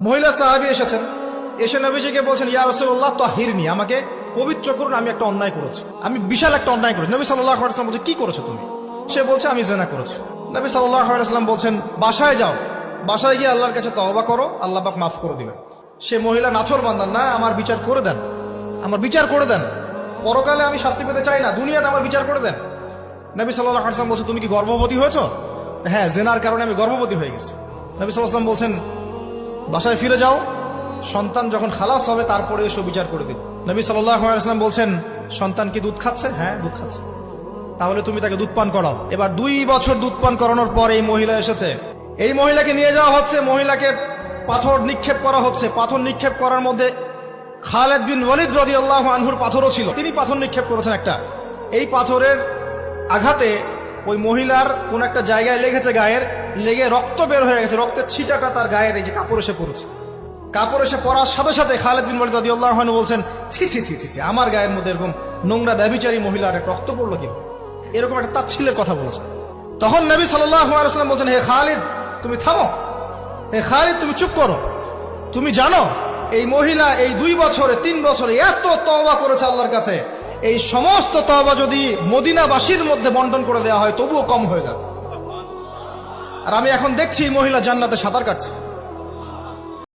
মহিলা সাহাবী এসেছেন, এসে নবীজিকে বলছেন, ইয়া রাসূলুল্লাহ তাহিরনি, আমাকে পবিত্র করুন, আমি একটা অন্যায় করেছি, আমি বিশাল একটা অন্যায় করেছি। নবী সাল্লাল্লাহু আলাইহি ওয়াসাল্লাম বলছে, কি করেছো তুমি? সে বলছে, আমি জিনা করেছি। নবী সাল্লাল্লাহু আলাইহি ওয়াসাল্লাম বলছেন, বাসায় যাও, বাসায় গিয়ে আল্লাহর কাছে তওবা করো, আল্লাহ পাক মাফ করে দিবেন। সে মহিলা নাছোড়বান্দা, না, আমার বিচার করে দেন, আমার বিচার করে দেন, পরকালে আমি শাস্তি পেতে চাই না, দুনিয়াতে আমার বিচার করে দেন। নবী সাল্লাল্লাহু আলাইহি ওয়াসাল্লাম বলছে, তুমি কি গর্ভবতী হয়েছো? হ্যাঁ, জিনার কারণে আমি গর্ভবতী হয়ে গেছি। নবী সাল্লাল্লাহু আলাইহি ওয়াসাল্লাম বলছেন, বাসায় ফিরে যাও, সন্তান যখন খালাস হবে তারপরে এসো বিচার করে দিন। নবী সাল্লাল্লাহু আলাইহি ওয়াসাল্লাম বলছেন, সন্তান কি দুধ খাচ্ছে? হ্যাঁ, দুধ খাচ্ছে। তাহলে তুমি তাকে দুধ পান করাও। এবার 2 বছর দুধ পান করানোর পর এই মহিলা এসেছে, এই মহিলাকে নিয়ে যাওয়া হচ্ছে, মহিলাকে পাথর নিক্ষেপ করা হচ্ছে। পাথর নিক্ষেপ করার মধ্যে খালিদ বিন ওয়ালিদ রাদিয়াল্লাহু আনহুর পাথরও ছিল, তিনি পাথর নিক্ষেপ করেছেন একটা। এই পাথরের আঘাতে ওই মহিলার কোন একটা জায়গায় লেগেছে, গায়ের লেগে রক্ত বের হয়ে গেছে, রক্তের ছিটাটা তার গায়ের এই যে কাপড় এসে পড়েছে। কাপড় এসে পড়ার সাথে সাথে খালিদ বিন ওয়ালিদ রাদিয়াল্লাহু আনহু বলছেন, ছি ছি ছি ছি, আমার গায়ের মধ্যে এরকম নোংরা ব্যভিচারী মহিলার রক্ত পড়লো কি? এরকম একটা তাচ্ছিল্যের কথা বলেছে। তখন নবী সাল্লাল্লাহু আলাইহি ওয়াসাল্লাম বলছেন, হে খালিদ, তুমি থামো, হে খালিদ, তুমি চুপ করো। তুমি জানো এই মহিলা এই 2 বছরে 3 বছরে এত তওবা করেছে আল্লাহর কাছে, এই সমস্ত তওবা যদি মদিনাবাসীর মধ্যে বন্টন করে দেওয়া হয় তবুও কম হয়ে যাবে। আর আমি এখন দেখছি এই মহিলা জান্নাতে সাঁতার কাটছে।